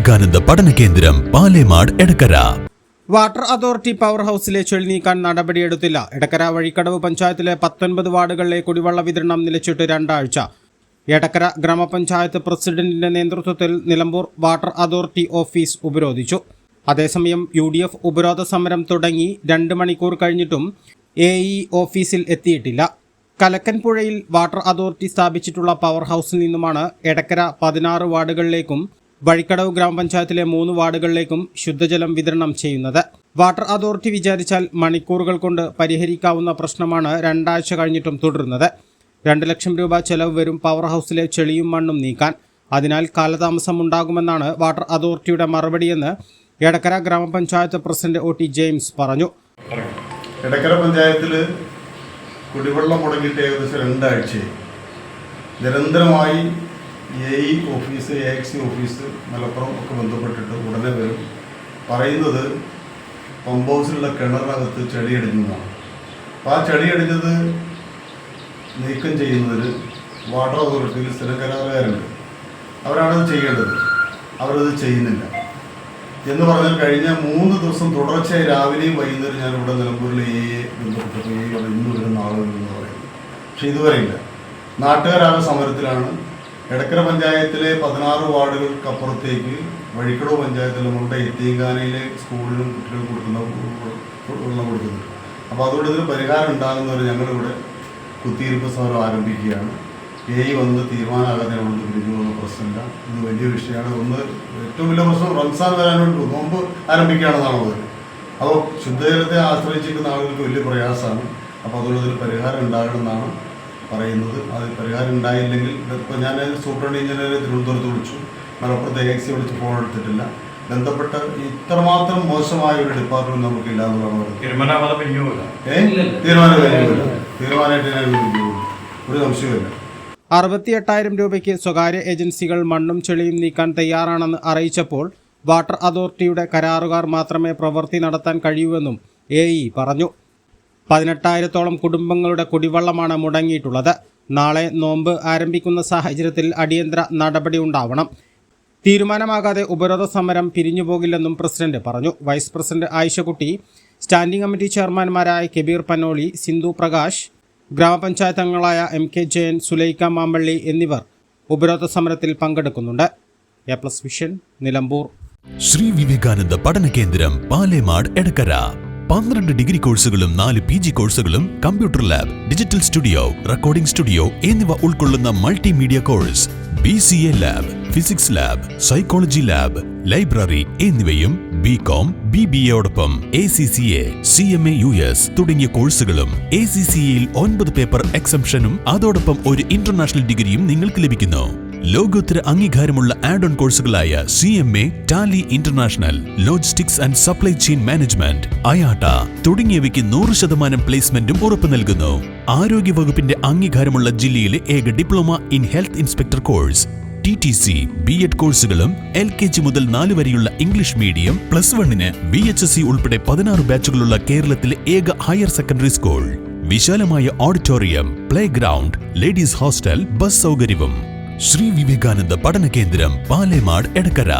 Vivekananda Padana Kendram Palemad Edakkara. Water authority power ഹൗസിലെ ചെളി നീക്കാൻ നടപടിയെടുത്തില്ല. എടക്കര വഴിക്കടവ് പഞ്ചായത്തിലെ 19 വാർഡുകളിലെ കുടിവെള്ള വിതരണം നിലച്ചിട്ട് 2 ആഴ്ച. എടക്കര ഗ്രാമപഞ്ചായത്ത് പ്രസിഡന്റിന്റെ നേതൃത്വത്തിൽ നിലമ്പൂർ വാട്ടർ അതോറിറ്റി ഓഫീസ് ഉപരോധിച്ചു. അതേസമയം UDF ഉപരോധ സമരം തുടങ്ങി 2 മണിക്കൂർ കഴിഞ്ഞിട്ടും AE ഓഫീസിൽ എത്തിയിട്ടില്ല. കലക്കൻപുഴയിൽ വാട്ടർ അതോറിറ്റി സ്ഥാപിച്ചിട്ടുള്ള പവർ ഹൗസിൽ നിന്നുമാണ് എടക്കര 16 വാർഡുകളിലേക്കും വഴിക്കടവ് ഗ്രാമപഞ്ചായത്തിലെ 3 വാർഡുകളിലേക്കും ശുദ്ധജലം വിതരണം ചെയ്യുന്നത്. വാട്ടർ അതോറിറ്റി വിചാരിച്ചാൽ മണിക്കൂറുകൾ കൊണ്ട് പരിഹരിക്കാവുന്ന പ്രശ്നമാണ് 2 ആഴ്ച കഴിഞ്ഞിട്ടും തുടരുന്നത്. 2 ലക്ഷം രൂപ ചെലവ് വരും പവർ ഹൗസിലെ ചെളിയും മണ്ണും നീക്കാൻ. അതിനാൽ കാലതാമസം ഉണ്ടാകുമെന്നാണ് വാട്ടർ അതോറിറ്റിയുടെ മറുപടിയെന്ന് എടക്കര ഗ്രാമപഞ്ചായത്ത് പ്രസിഡന്റ് OT ജെയിംസ് പറഞ്ഞു. എടക്കര പഞ്ചായത്തിൽ കുടിവെള്ളം മുടങ്ങിയിട്ട് ഏകദേശം 2 ആഴ്ചയായി. നിരന്തരമായി AE office, AXC office, Malappuram ഒക്കെ ബന്ധപ്പെട്ടിട്ട് ഉടനെ വരും. പറയുന്നത് പമ്പ് ഹൗസിലുള്ള കിണറിനകത്ത് ചെടിയടിഞ്ഞതാണ്. അപ്പോൾ ആ ചെടിയടിഞ്ഞത് നീക്കം ചെയ്യുന്നതിന് വാട്ടർ അതോറിറ്റിയിൽ സ്ഥിരം കരാറുകാരുണ്ട്. അവരാണത് ചെയ്യേണ്ടത്. അവരത് ചെയ്യുന്നില്ല എന്ന് പറഞ്ഞാൽ കഴിഞ്ഞ 3 ദിവസം തുടർച്ചയായി രാവിലെയും വൈകുന്നേരം ഞാനിവിടെ നിലമ്പൂരിൽ AE ബന്ധപ്പെട്ടപ്പോൾ AE ഇന്ന് വരുന്ന ആളുകളെന്ന് പറയുന്നത്. പക്ഷെ ഇതുവരെയില്ല. നാട്ടുകാരാകെ സമരത്തിലാണ്. എടക്കര പഞ്ചായത്തിലെ 16 വാർഡുകൾക്കപ്പുറത്തേക്ക് വഴിക്കടവ് പഞ്ചായത്തിൽ നമ്മുടെ എത്തിയങ്കാനയിലെ സ്കൂളിലും കുട്ടികൾക്ക് കൊടുക്കുന്ന വെള്ളം കൊടുക്കുന്നുണ്ട്. അപ്പോൾ അതുകൊണ്ട് ഇതിന് പരിഹാരം ഉണ്ടാകുന്നവർ ഞങ്ങളിവിടെ കുത്തിയിരിപ്പ് സമരം ആരംഭിക്കുകയാണ്. AE വന്ന് തീരുമാനമാകാതെ കൊണ്ട് പിരിഞ്ഞു പോകുന്ന പ്രശ്നമില്ല. ഇത് വലിയ വിഷയമാണ്. ഏറ്റവും വലിയ പ്രശ്നം റംസാൻ വരാനോട് നോമ്പ് ആരംഭിക്കുകയാണെന്നാണ് പറയുന്നത്. അപ്പോൾ ശുദ്ധജലത്തെ ആശ്രയിച്ചിരിക്കുന്ന ആളുകൾക്ക് വലിയ പ്രയാസമാണ്. അപ്പോൾ അതുകൊണ്ടൊരു പരിഹാരം ഉണ്ടാകണമെന്നാണ് പറയുന്നത്. അത് പരിഹാരം ഉണ്ടായില്ലെങ്കിൽ ഇപ്പോൾ ഞാൻ സൂപ്രണ്ട് എഞ്ചിനീയറെ തിരുവനന്തപുരത്ത് വിളിച്ചു, മലപ്പുറത്ത് AXC വിളിച്ച് ഫോൺ എടുത്തിട്ടില്ല. ബന്ധപ്പെട്ട ഇത്രമാത്രം മോശമായ ഒരു ഡിപ്പാർട്ട്മെന്റ് നമുക്കില്ല എന്നുള്ളതാണ് പറയുന്നത്. തീരുമാനമായിട്ട് ഞാൻ ഒരു സംശയമില്ല. 68,000 രൂപയ്ക്ക് സ്വകാര്യ ഏജൻസികൾ മണ്ണും ചെളിയും നീക്കാൻ തയ്യാറാണെന്ന് അറിയിച്ചപ്പോൾ വാട്ടർ അതോറിറ്റിയുടെ കരാറുകാർ മാത്രമേ പ്രവൃത്തി നടത്താൻ കഴിയൂവെന്നും AE പറഞ്ഞു. 18,000-ഓളം കുടുംബങ്ങളുടെ കുടിവെള്ളമാണ് മുടങ്ങിയിട്ടുള്ളത്. നാളെ നോമ്പ് ആരംഭിക്കുന്ന സാഹചര്യത്തിൽ അടിയന്തര നടപടി ഉണ്ടാവണം. തീരുമാനമാകാതെ ഉപരോധ സമരം പിരിഞ്ഞുപോകില്ലെന്നും പ്രസിഡന്റ് പറഞ്ഞു. Vice president Ayishakutty, standing committee ചെയർമാൻമാരായ കബീർ പനോളി, സിന്ധു പ്രകാശ്, ഗ്രാമപഞ്ചായത്ത് അംഗങ്ങളായ MK ജയൻ, സുലൈക്ക മാമ്പള്ളി എന്നിവർ ഉപരോധ സമരത്തിൽ പങ്കെടുക്കുന്നുണ്ട്. A+ vision, Nilambur. Sri Vivekananda Padana Kendram Palemad Edakkara. 12 degree കോഴ്സുകളും 4 PG കോഴ്സുകളും, computer lab, digital studio, recording studio എന്നിവ ഉൾക്കൊള്ളുന്ന multimedia course, BCA lab, physics lab, psychology lab, library എന്നിവയും BCom, BBAയോടൊപ്പം ACCA, CMA US തുടങ്ങിയ കോഴ്സുകളും. ACCAയിൽ 9 പേപ്പർ എക്സംഷനും അതോടൊപ്പം ഒരു ഇന്റർനാഷണൽ ഡിഗ്രിയും നിങ്ങൾക്ക് ലഭിക്കുന്നു. ലോകോത്തര അംഗീകാരമുള്ള ആഡ് ഓൺ കോഴ്സുകളായ CMA, Tally international, logistics and supply chain management, IATA തുടങ്ങിയവയ്ക്ക് 100% പ്ലേസ്മെന്റും ഉറപ്പു നൽകുന്നു. ആരോഗ്യവകുപ്പിന്റെ അംഗീകാരമുള്ള ജില്ലയിലെ ഏക diploma in health inspector course, TTC, B.Ed കോഴ്സുകളും, LKG മുതൽ 4 വരെയുള്ള ഇംഗ്ലീഷ് മീഡിയം, +1-ന് VHSC ഉൾപ്പെടെ 16 ബാച്ചുകളുള്ള കേരളത്തിലെ ഏക ഹയർ സെക്കൻഡറി സ്കൂൾ, വിശാലമായ auditorium, play ground, ladies hostel, bus സൗകര്യവും. ശ്രീ വിവേകാനന്ദ പഠന കേന്ദ്രം പാലേമാട് എടക്കര.